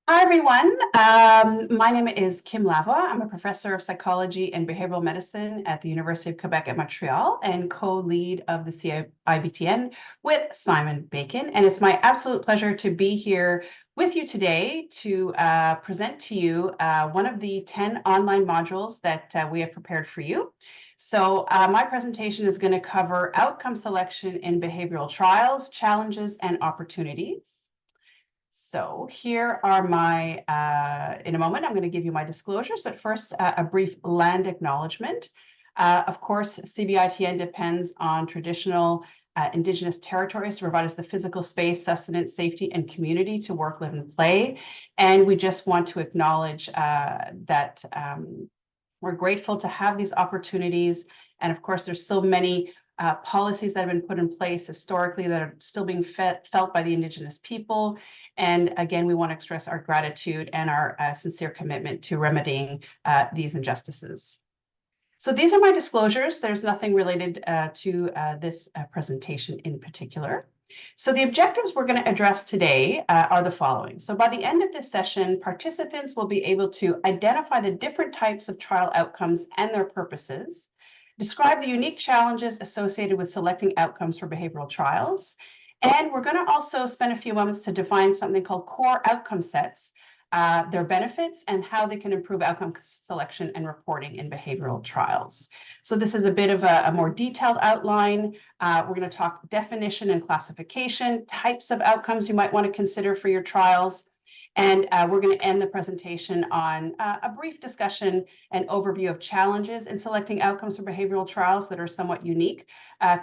Hi, everyone. My name is Kim Lavoie. I'm a professor of psychology and behavioral medicine at the University of Quebec at Montreal and co-lead of the CIBTN with Simon Bacon. And it's my absolute pleasure to be here with you today to present to you one of the 10 online modules that we have prepared for you. So my presentation is going to cover outcome selection in behavioral trials, challenges, and opportunities. So here are my, in a moment, I'm going to give you my disclosures, but first, a brief land acknowledgement. Of course, CBITN depends on traditional Indigenous territories to provide us the physical space, sustenance, safety, and community to work, live, and play. And we just want to acknowledge that we're grateful to have these opportunities. And of course, there's so many policies that have been put in place historically that are still being felt by the Indigenous people. And again, we want to express our gratitude and our sincere commitment to remedying these injustices. So these are my disclosures. There's nothing related to this presentation in particular. So the objectives we're going to address today are the following. So by the end of this session, participants will be able to identify the different types of trial outcomes and their purposes, describe the unique challenges associated with selecting outcomes for behavioral trials, and we're going to also spend a few moments to define something called core outcome sets, their benefits, and how they can improve outcome selection and reporting in behavioral trials. So this is a bit of a more detailed outline. We're going to talk definition and classification, types of outcomes you might want to consider for your trials. And we're going to end the presentation on a brief discussion and overview of challenges in selecting outcomes for behavioral trials that are somewhat unique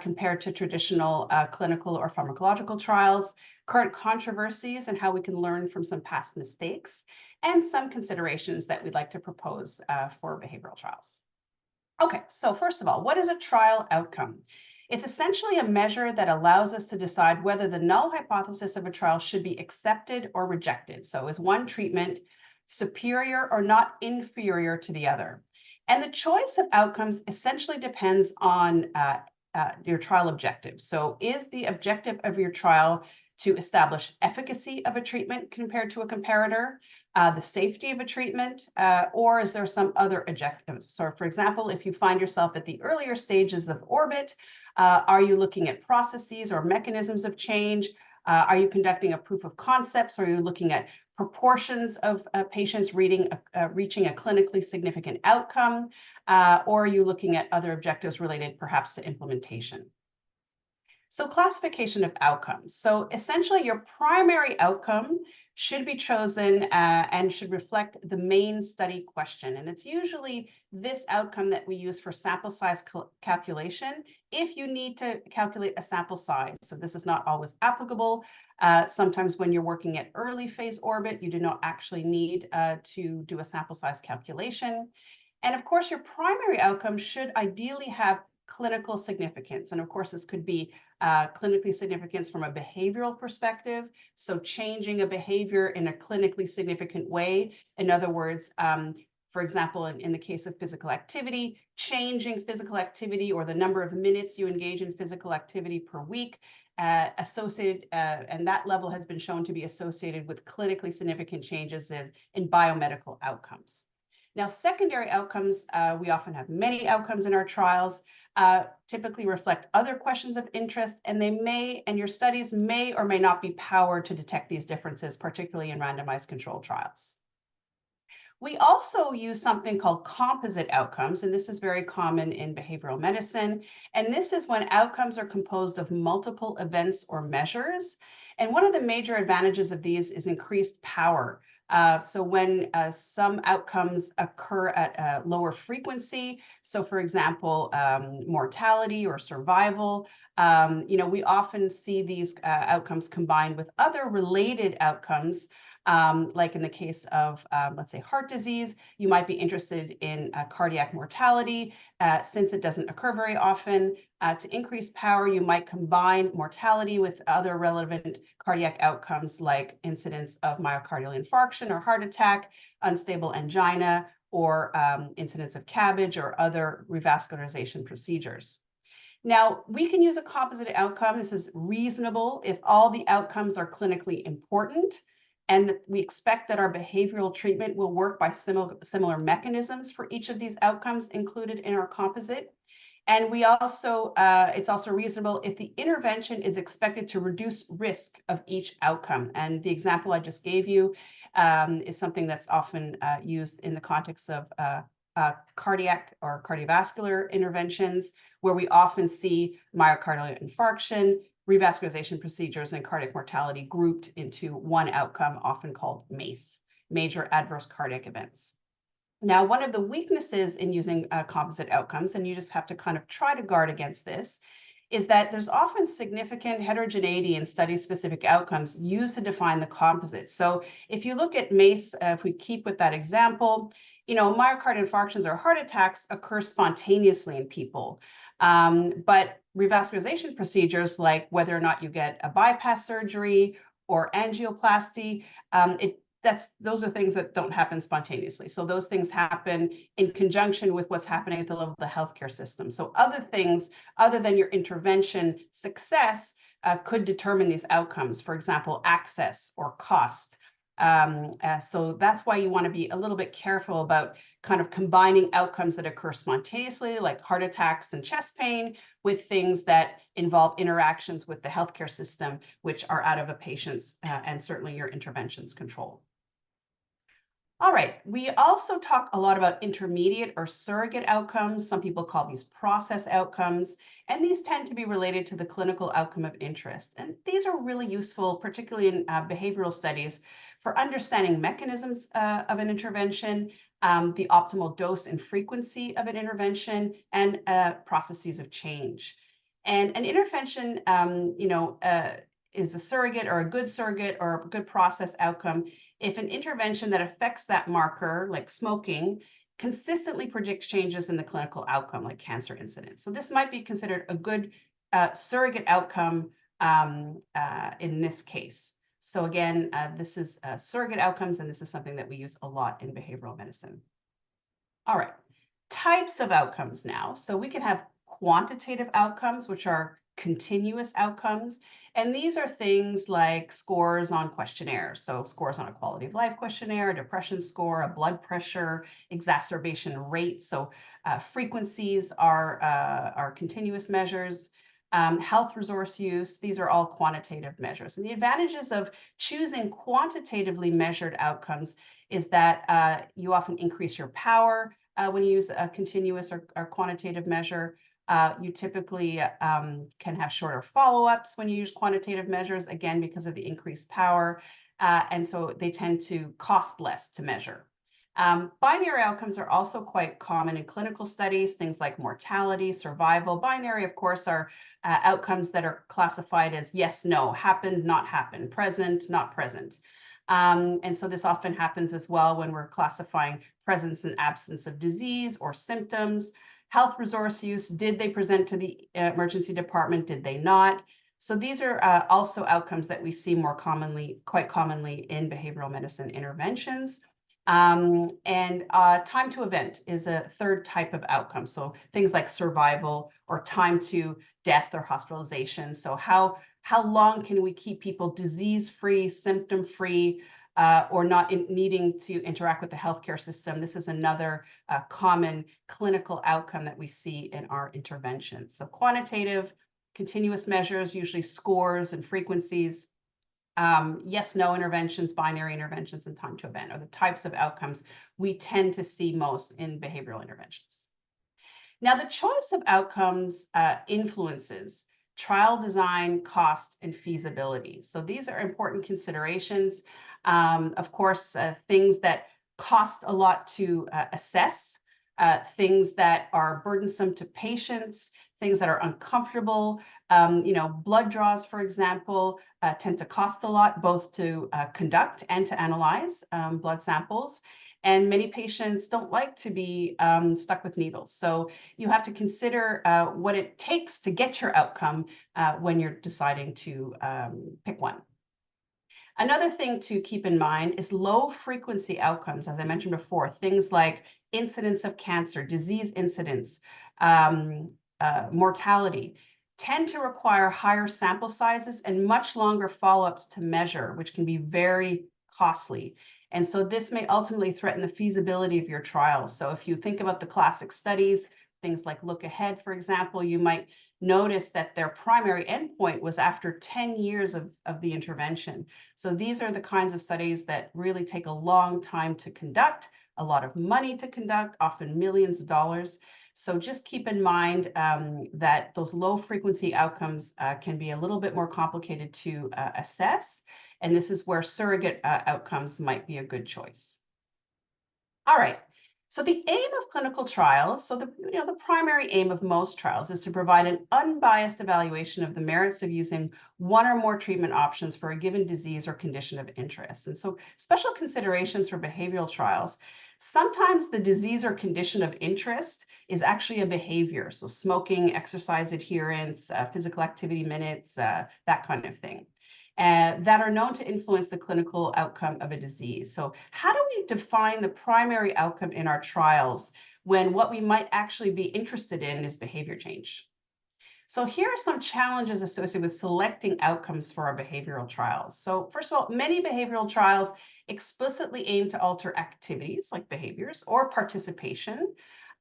compared to traditional clinical or pharmacological trials, current controversies and how we can learn from some past mistakes, and some considerations that we'd like to propose for behavioral trials. Okay, so first of all, what is a trial outcome? It's essentially a measure that allows us to decide whether the null hypothesis of a trial should be accepted or rejected. So is one treatment superior or not inferior to the other? And the choice of outcomes essentially depends on your trial objective. So is the objective of your trial to establish efficacy of a treatment compared to a comparator, the safety of a treatment, or is there some other objective? So for example, if you find yourself at the earlier stages of orbit, are you looking at processes or mechanisms of change? Are you conducting a proof of concepts? Or are you looking at proportions of patients reaching a clinically significant outcome? Or are you looking at other objectives related perhaps to implementation? So classification of outcomes. So essentially your primary outcome should be chosen and should reflect the main study question. And it's usually this outcome that we use for sample size calculation if you need to calculate a sample size. So this is not always applicable. Sometimes when you're working at early phase orbit, you do not actually need to do a sample size calculation. And of course, your primary outcome should ideally have clinical significance. And of course, this could be clinically significance from a behavioral perspective. So changing a behavior in a clinically significant way. In other words, for example, in the case of physical activity, changing physical activity or the number of minutes you engage in physical activity per week, associated, and that level has been shown to be associated with clinically significant changes in biomedical outcomes. Now, secondary outcomes, we often have many outcomes in our trials, typically reflect other questions of interest, and your studies may or may not be powered to detect these differences, particularly in randomized controlled trials. We also use something called composite outcomes, and this is very common in behavioral medicine. And this is when outcomes are composed of multiple events or measures. And one of the major advantages of these is increased power. So when some outcomes occur at a lower frequency, so for example, mortality or survival, we often see these outcomes combined with other related outcomes. Like in the case of, let's say, heart disease, you might be interested in cardiac mortality, since it doesn't occur very often. To increase power, you might combine mortality with other relevant cardiac outcomes like incidence of myocardial infarction or heart attack, unstable angina, or incidence of CABG or other revascularization procedures. Now, we can use a composite outcome. This is reasonable if all the outcomes are clinically important And we expect that our behavioral treatment will work by similar mechanisms for each of these outcomes included in our composite. And we also, it's also reasonable if the intervention is expected to reduce risk of each outcome. And the example I just gave you is something that's often used in the context of cardiac or cardiovascular interventions, where we often see myocardial infarction, revascularization procedures, and cardiac mortality grouped into one outcome, often called MACE, major adverse cardiac events. Now, one of the weaknesses in using composite outcomes, and you just have to kind of try to guard against this, is that there's often significant heterogeneity in study-specific outcomes used to define the composite. So if you look at MACE, if we keep with that example, myocardial infarctions or heart attacks occur spontaneously in people. But revascularization procedures, like whether or not you get a bypass surgery or angioplasty, those are things that don't happen spontaneously. So those things happen in conjunction with what's happening at the level of the healthcare system. So other things, other than your intervention success, could determine these outcomes. For example, access or cost. So that's why you want to be a little bit careful about kind of combining outcomes that occur spontaneously, like heart attacks and chest pain, with things that involve interactions with the healthcare system, which are out of a patient's and certainly your intervention's control. All right, we also talk a lot about intermediate or surrogate outcomes. Some people call these process outcomes, and these tend to be related to the clinical outcome of interest. And these are really useful, particularly in behavioral studies, for understanding mechanisms of an intervention, the optimal dose and frequency of an intervention, and processes of change. And an intervention, is a surrogate or a good process outcome if an intervention that affects that marker, like smoking, consistently predicts changes in the clinical outcome, like cancer incidence. So this might be considered a good surrogate outcome in this case. So again, this is surrogate outcomes, and this is something that we use a lot in behavioral medicine. All right, types of outcomes now. So we can have quantitative outcomes, which are continuous outcomes. And these are things like scores on questionnaires. So scores on a quality of life questionnaire, a depression score, a blood pressure, exacerbation rate. So frequencies are continuous measures. Health resource use, these are all quantitative measures. And the advantages of choosing quantitatively measured outcomes is that you often increase your power when you use a continuous or quantitative measure. You typically can have shorter follow-ups when you use quantitative measures, again, because of the increased power. And so they tend to cost less to measure. Binary outcomes are also quite common in clinical studies, things like mortality, survival. Binary, of course, are outcomes that are classified as yes, no, happened, not happened, present, not present. And so this often happens as well when we're classifying presence and absence of disease or symptoms. Health resource use, did they present to the emergency department? Did they not? So these are also outcomes that we see quite commonly in behavioral medicine interventions. And time to event is a third type of outcome. So things like survival or time to death or hospitalization. So how long can we keep people disease-free, symptom-free, or not needing to interact with the healthcare system? This is another common clinical outcome that we see in our interventions. So quantitative, continuous measures, usually scores and frequencies. Yes, no interventions, binary interventions, and time to event are the types of outcomes we tend to see most in behavioral interventions. Now, the choice of outcomes influences trial design, cost, and feasibility. So these are important considerations. Of course, things that cost a lot to assess, things that are burdensome to patients, things that are uncomfortable. Blood draws, for example, tend to cost a lot, both to conduct and to analyze blood samples. And many patients don't like to be stuck with needles. So you have to consider what it takes to get your outcome when you're deciding to pick one. Another thing to keep in mind is low frequency outcomes, as I mentioned before, things like incidence of cancer, disease incidence, mortality, tend to require higher sample sizes and much longer follow-ups to measure, which can be very costly. And so this may ultimately threaten the feasibility of your trial. So if you think about the classic studies, things like Look Ahead, for example, you might notice that their primary endpoint was after 10 years of the intervention. So these are the kinds of studies that really take a long time to conduct, a lot of money to conduct, often millions of dollars. So just keep in mind that those low frequency outcomes can be a little bit more complicated to assess. And this is where surrogate outcomes might be a good choice. All right. So the aim of clinical trials, so the primary aim of most trials is to provide an unbiased evaluation of the merits of using one or more treatment options for a given disease or condition of interest. And so special considerations for behavioral trials, sometimes the disease or condition of interest is actually a behavior. So smoking, exercise adherence, physical activity minutes, that kind of thing. That are known to influence the clinical outcome of a disease. So how do we define the primary outcome in our trials when what we might actually be interested in is behavior change? So here are some challenges associated with selecting outcomes for our behavioral trials. So first of all, many behavioral trials explicitly aim to alter activities like behaviors or participation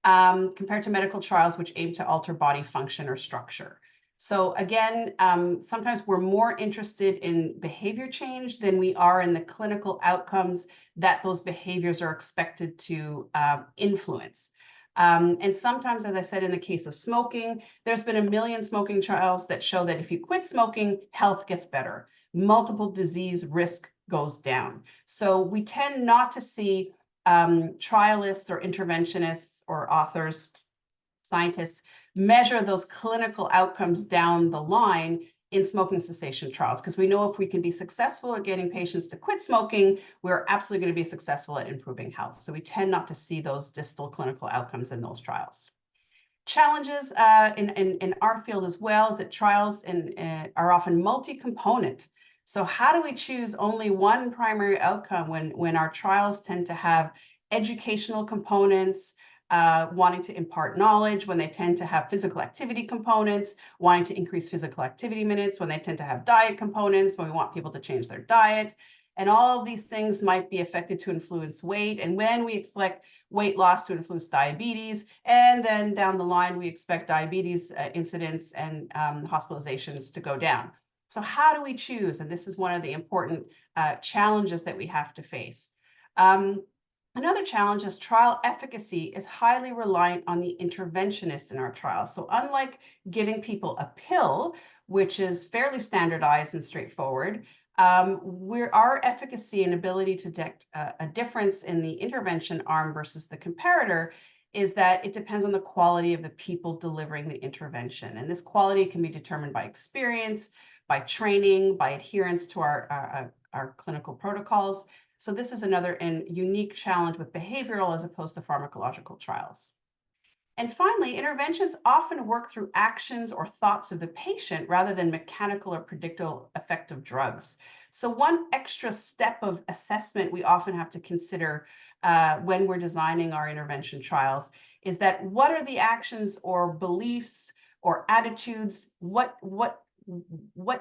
compared to medical trials which aim to alter body function or structure. So again, sometimes we're more interested in behavior change than we are in the clinical outcomes that those behaviors are expected to influence. And sometimes, as I said, in the case of smoking, there's been 1 million smoking trials that show that if you quit smoking, health gets better. Multiple disease risk goes down. So we tend not to see trialists or interventionists or authors, scientists measure those clinical outcomes down the line in smoking cessation trials, because we know if we can be successful at getting patients to quit smoking, we're absolutely going to be successful at improving health. So we tend not to see those distal clinical outcomes in those trials. Challenges in our field as well is that trials are often multi-component. So how do we choose only one primary outcome when our trials tend to have educational components, wanting to impart knowledge, when they tend to have physical activity components, wanting to increase physical activity minutes, when they tend to have diet components, when we want people to change their diet. And all of these things might be affected to influence weight. And when we expect weight loss to influence diabetes, and then down the line, we expect diabetes incidence and hospitalizations to go down. So how do we choose? And this is one of the important challenges that we have to face. Another challenge is trial efficacy is highly reliant on the interventionist in our trials. So unlike giving people a pill, which is fairly standardized and straightforward, our efficacy and ability to detect a difference in the intervention arm versus the comparator is that it depends on the quality of the people delivering the intervention. And this quality can be determined by experience, by training, by adherence to our clinical protocols. So this is another and unique challenge with behavioral as opposed to pharmacological trials. And finally, interventions often work through actions or thoughts of the patient rather than mechanical or predictable effect of drugs. So one extra step of assessment we often have to consider when we're designing our intervention trials is that what are the actions or beliefs or attitudes, what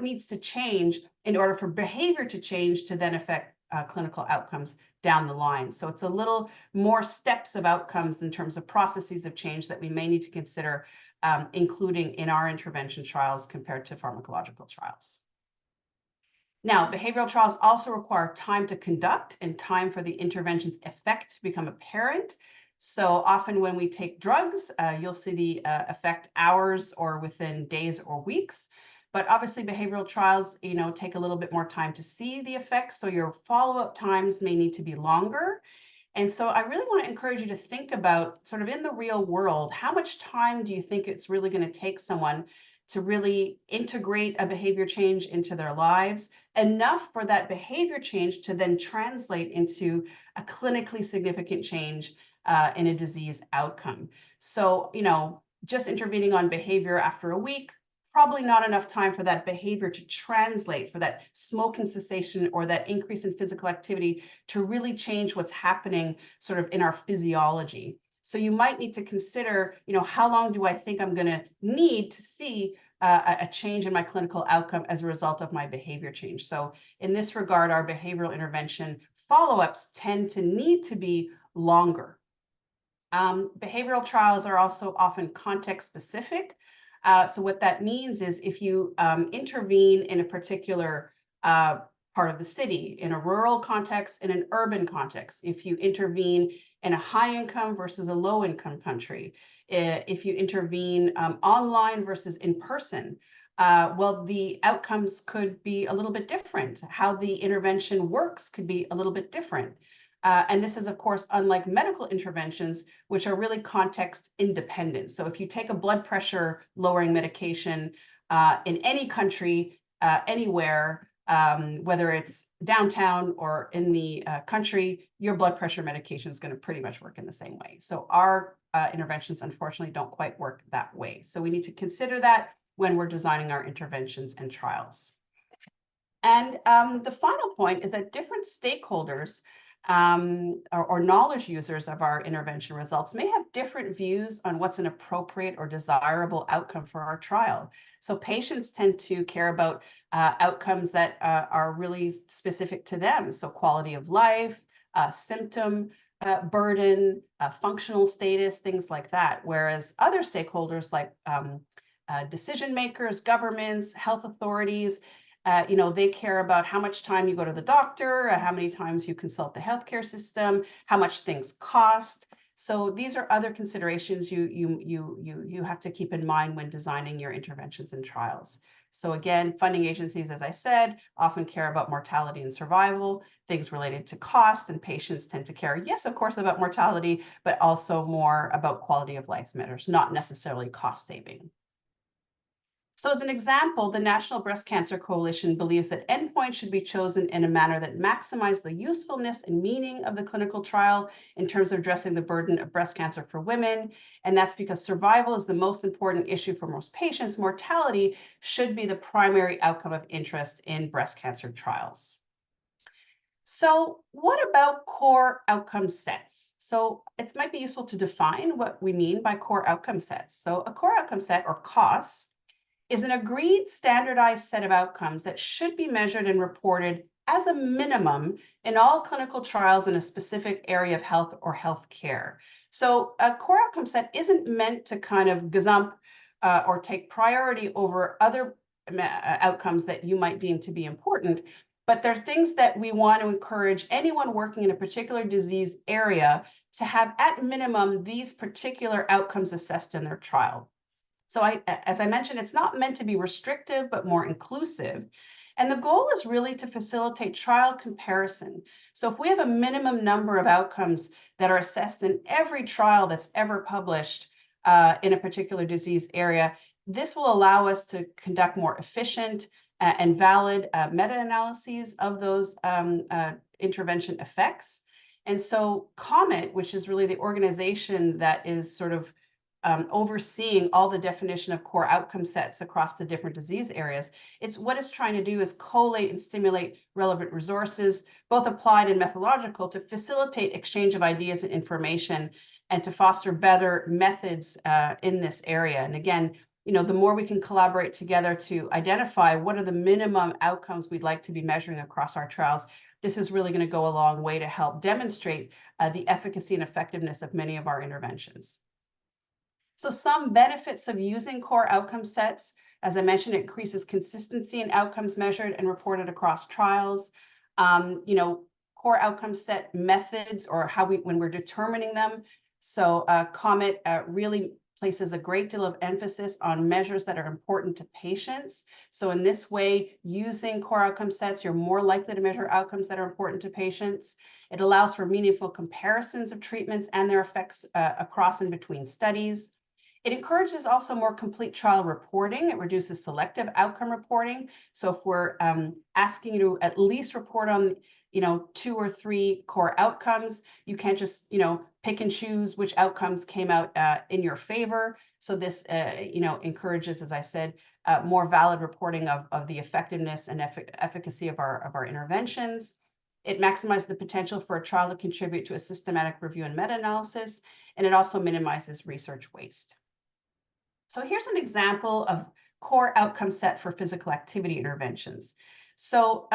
needs to change in order for behavior to change to then affect clinical outcomes down the line. So it's a little more steps of outcomes in terms of processes of change that we may need to consider, including in our intervention trials compared to pharmacological trials. Now, behavioral trials also require time to conduct and time for the intervention's effect to become apparent. So often when we take drugs, you'll see the effect hours or within days or weeks. But obviously behavioral trials, take a little bit more time to see the effects. So your follow-up times may need to be longer. And so I really want to encourage you to think about sort of in the real world, how much time do you think it's really going to take someone to really integrate a behavior change into their lives, enough for that behavior change to then translate into a clinically significant change in a disease outcome. So, just intervening on behavior after a week, probably not enough time for that behavior to translate, for that smoking cessation or that increase in physical activity to really change what's happening sort of in our physiology. So you might need to consider, how long do I think I'm going to need to see a change in my clinical outcome as a result of my behavior change. So in this regard, our behavioral intervention follow-ups tend to need to be longer. Behavioral trials are also often context specific. So what that means is if you intervene in a particular part of the city, in a rural context, in an urban context, if you intervene in a high income versus a low income country, if you intervene online versus in person, well, the outcomes could be a little bit different. How the intervention works could be a little bit different. And this is, of course, unlike medical interventions, which are really context independent. So if you take a blood pressure lowering medication in any country, anywhere, whether it's downtown or in the country, your blood pressure medication is going to pretty much work in the same way. So our interventions, unfortunately, don't quite work that way. So we need to consider that when we're designing our interventions and trials. And the final point is that different stakeholders or knowledge users of our intervention results may have different views on what's an appropriate or desirable outcome for our trial. So patients tend to care about outcomes that are really specific to them. So quality of life, symptom burden, functional status, things like that. Whereas other stakeholders like decision makers, governments, health authorities, they care about how much time you go to the doctor, how many times you consult the healthcare system, how much things cost. So these are other considerations you have to keep in mind when designing your interventions and trials. So again, funding agencies, as I said, often care about mortality and survival, things related to cost, and patients tend to care, yes, of course, about mortality, but also more about quality of life matters, not necessarily cost saving. So as an example, the National Breast Cancer Coalition believes that endpoints should be chosen in a manner that maximize the usefulness and meaning of the clinical trial in terms of addressing the burden of breast cancer for women. And that's because survival is the most important issue for most patients. Mortality should be the primary outcome of interest in breast cancer trials. So what about core outcome sets? So it might be useful to define what we mean by core outcome sets. So a core outcome set, or COS, is an agreed standardized set of outcomes that should be measured and reported as a minimum in all clinical trials in a specific area of health or health care. So a core outcome set isn't meant to kind of gazump or take priority over other outcomes that you might deem to be important, but they're things that we want to encourage anyone working in a particular disease area to have at minimum these particular outcomes assessed in their trial. So as I mentioned, it's not meant to be restrictive, but more inclusive. And the goal is really to facilitate trial comparison. So if we have a minimum number of outcomes that are assessed in every trial that's ever published in a particular disease area, this will allow us to conduct more efficient and valid meta-analyses of those intervention effects. And so COMET, which is really the organization that is sort of overseeing all the definition of core outcome sets across the different disease areas, what it's trying to do is collate and stimulate relevant resources, both applied and methodological, to facilitate exchange of ideas and information and to foster better methods in this area. And again, the more we can collaborate together to identify what are the minimum outcomes we'd like to be measuring across our trials, this is really going to go a long way to help demonstrate the efficacy and effectiveness of many of our interventions. So some benefits of using core outcome sets, as I mentioned, it increases consistency in outcomes measured and reported across trials. Core outcome set methods, or when we're determining them. So COMET really places a great deal of emphasis on measures that are important to patients. So in this way, using core outcome sets, you're more likely to measure outcomes that are important to patients. It allows for meaningful comparisons of treatments and their effects across and between studies. It encourages also more complete trial reporting. It reduces selective outcome reporting. So if we're asking you to at least report on, 2 or 3 core outcomes, you can't just, pick and choose which outcomes came out in your favor. So this, encourages, as I said, more valid reporting of the effectiveness and efficacy of our interventions. It maximizes the potential for a trial to contribute to a systematic review and meta-analysis, and it also minimizes research waste. So here's an example of core outcome set for physical activity interventions. So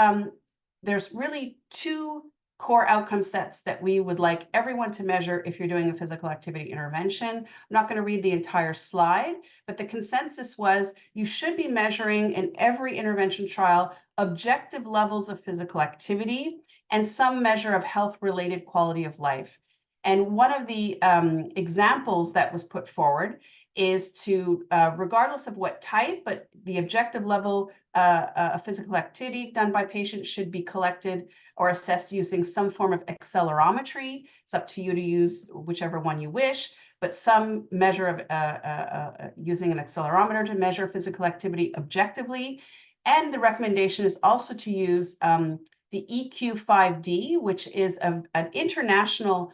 there's really two core outcome sets that we would like everyone to measure if you're doing a physical activity intervention. I'm not going to read the entire slide, but the consensus was you should be measuring in every intervention trial objective levels of physical activity and some measure of health-related quality of life. And one of the examples that was put forward is to, regardless of what type, but the objective level of physical activity done by patients should be collected or assessed using some form of accelerometry. It's up to you to use whichever one you wish, but some measure of using an accelerometer to measure physical activity objectively. And the recommendation is also to use the EQ5D, which is an international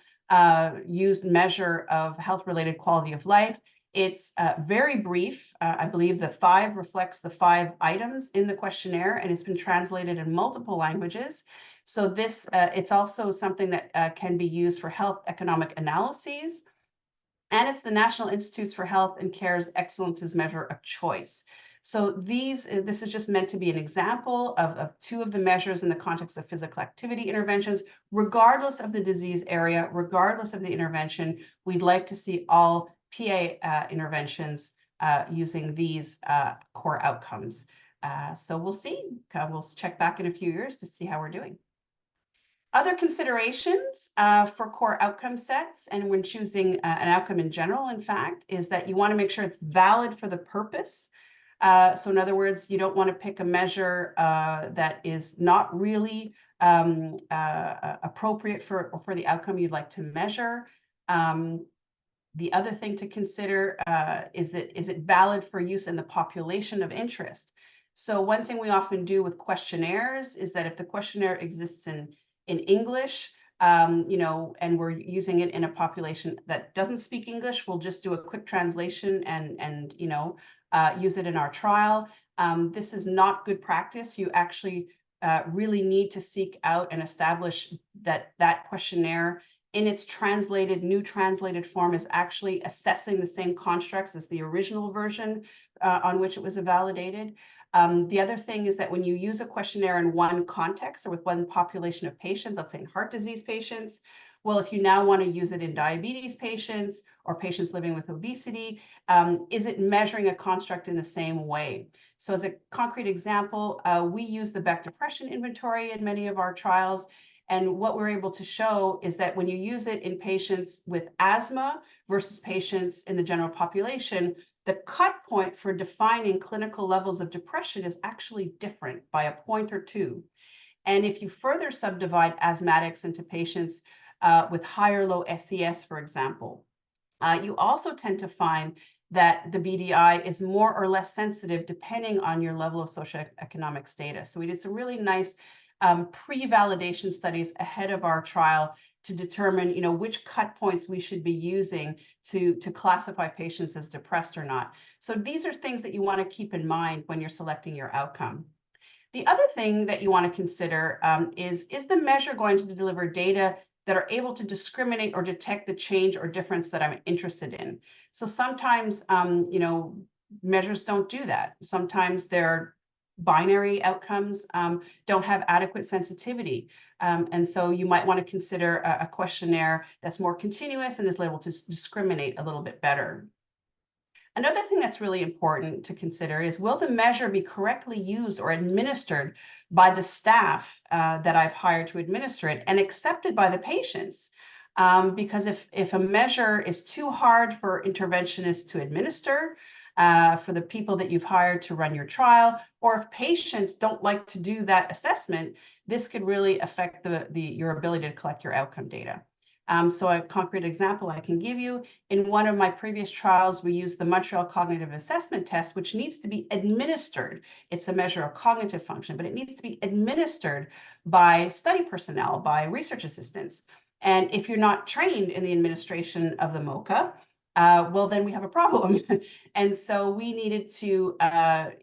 used measure of health-related quality of life. It's very brief. I believe the 5 reflects the 5 items in the questionnaire, and it's been translated in multiple languages. So this, it's also something that can be used for health economic analyses. And it's the National Institutes for Health and Care's Excellence's measure of choice. So this is just meant to be an example of 2 of the measures in the context of physical activity interventions. Regardless of the disease area, regardless of the intervention, we'd like to see all PA interventions using these core outcomes. So we'll see. We'll check back in a few years to see how we're doing. Other considerations for core outcome sets, and when choosing an outcome in general, in fact, is that you want to make sure it's valid for the purpose. So in other words, you don't want to pick a measure that is not really appropriate for the outcome you'd like to measure. The other thing to consider is it valid for use in the population of interest? So one thing we often do with questionnaires is that if the questionnaire exists in English, you know, and we're using it in a population that doesn't speak English, we'll just do a quick translation and you know, use it in our trial. This is not good practice. You actually really need to seek out and establish that questionnaire in its new translated form is actually assessing the same constructs as the original version on which it was validated. The other thing is that when you use a questionnaire in one context or with one population of patients, let's say heart disease patients, well, if you now want to use it in diabetes patients or patients living with obesity, is it measuring a construct in the same way? So as a concrete example, we use the Beck Depression Inventory in many of our trials. And what we're able to show is that when you use it in patients with asthma versus patients in the general population, the cut point for defining clinical levels of depression is actually different by a point or 2. And if you further subdivide asthmatics into patients with high or low SES, for example, you also tend to find that the BDI is more or less sensitive depending on your level of socioeconomic status. So we did some really nice pre-validation studies ahead of our trial to determine, you know, which cut points we should be using to classify patients as depressed or not. So these are things that you want to keep in mind when you're selecting your outcome. The other thing that you want to consider is the measure going to deliver data that are able to discriminate or detect the change or difference that I'm interested in? So sometimes, you know, measures don't do that. Sometimes they're binary outcomes don't have adequate sensitivity. And so you might want to consider a questionnaire that's more continuous and is able to discriminate a little bit better. Another thing that's really important to consider is, will the measure be correctly used or administered by the staff that I've hired to administer it and accepted by the patients? Because if a measure is too hard for interventionists to administer, for the people that you've hired to run your trial, or if patients don't like to do that assessment, this could really affect your ability to collect your outcome data. So a concrete example I can give you, in one of my previous trials, we used the Montreal Cognitive Assessment Test, which needs to be administered. It's a measure of cognitive function, but it needs to be administered by study personnel, by research assistants. And if you're not trained in the administration of the MOCA, well, then we have a problem. And so we needed to,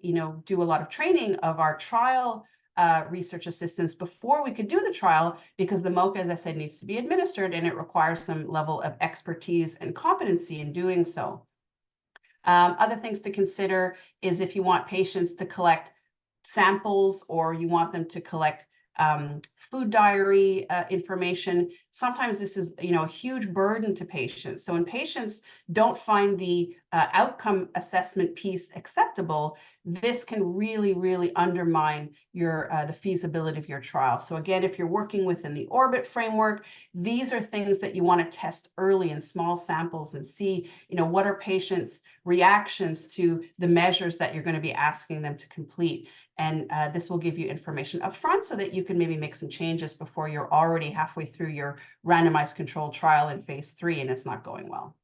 you know, do a lot of training of our trial research assistants before we could do the trial, because the MOCA, as I said, needs to be administered and it requires some level of expertise and competency in doing so. Other things to consider is if you want patients to collect samples or you want them to collect food diary information. Sometimes this is, a huge burden to patients. So when patients don't find the outcome assessment piece acceptable, this can really, really undermine your the feasibility of your trial. So again, if you're working within the Orbit framework, these are things that you want to test early in small samples and see, what are patients' reactions to the measures that you're going to be asking them to complete. And this will give you information up front so that you can maybe make some changes before you're already halfway through your randomized controlled trial in phase 3 and it's not going well.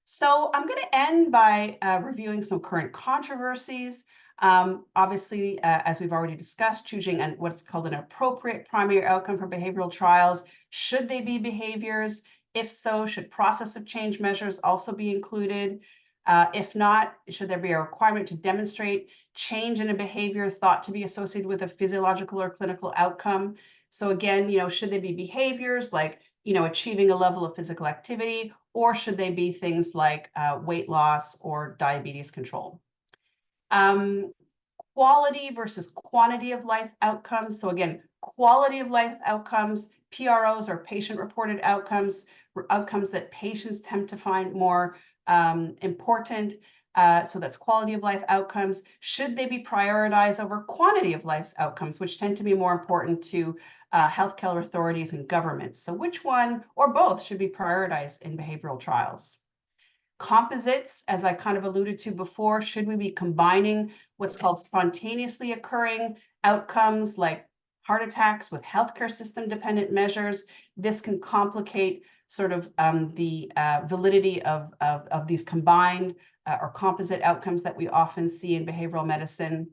So I'm going to end by reviewing some current controversies. Obviously, as we've already discussed, choosing what's called an appropriate primary outcome for behavioral trials. Should they be behaviors? If so, should process of change measures also be included? If not, should there be a requirement to demonstrate change in a behavior thought to be associated with a physiological or clinical outcome? So again, should they be behaviors like, achieving a level of physical activity, or should they be things like weight loss or diabetes control? Quality versus quantity of life outcomes. So again, quality of life outcomes, PROs or patient-reported outcomes, outcomes that patients tend to find more important. So that's quality of life outcomes. Should they be prioritized over quantity of life outcomes, which tend to be more important to healthcare authorities and governments? So which one or both should be prioritized in behavioral trials? Composites, as I kind of alluded to before, should we be combining what's called spontaneously occurring outcomes like heart attacks with healthcare system dependent measures? This can complicate sort of the validity of these combined or composite outcomes that we often see in behavioral medicine.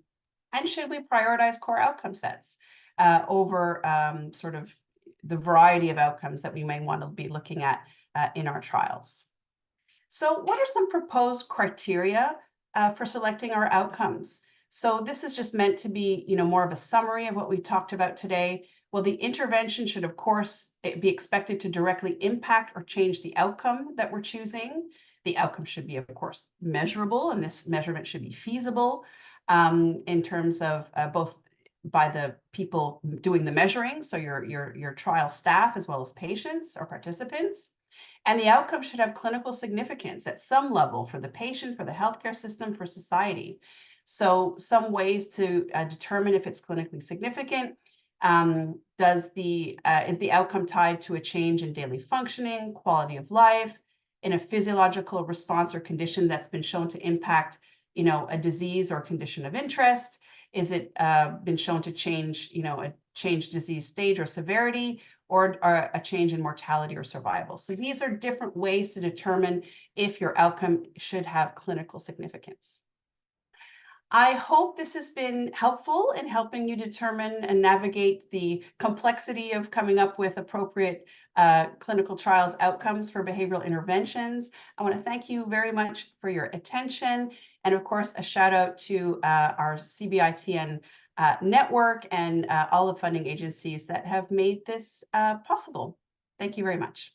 And should we prioritize core outcome sets over sort of the variety of outcomes that we may want to be looking at in our trials? So what are some proposed criteria for selecting our outcomes? So this is just meant to be, more of a summary of what we talked about today. Well, the intervention should, of course, be expected to directly impact or change the outcome that we're choosing. The outcome should be, of course, measurable, and this measurement should be feasible in terms of both by the people doing the measuring, so your trial staff as well as patients or participants. And the outcome should have clinical significance at some level for the patient, for the healthcare system, for society. So some ways to determine if it's clinically significant. Is the outcome tied to a change in daily functioning, quality of life, in a physiological response or condition that's been shown to impact, a disease or condition of interest? Is it been shown to change, a change disease stage or severity, or a change in mortality or survival? So these are different ways to determine if your outcome should have clinical significance. I hope this has been helpful in helping you determine and navigate the complexity of coming up with appropriate clinical trials outcomes for behavioral interventions. I want to thank you very much for your attention. And of course, a shout out to our CBITN network and all the funding agencies that have made this possible. Thank you very much.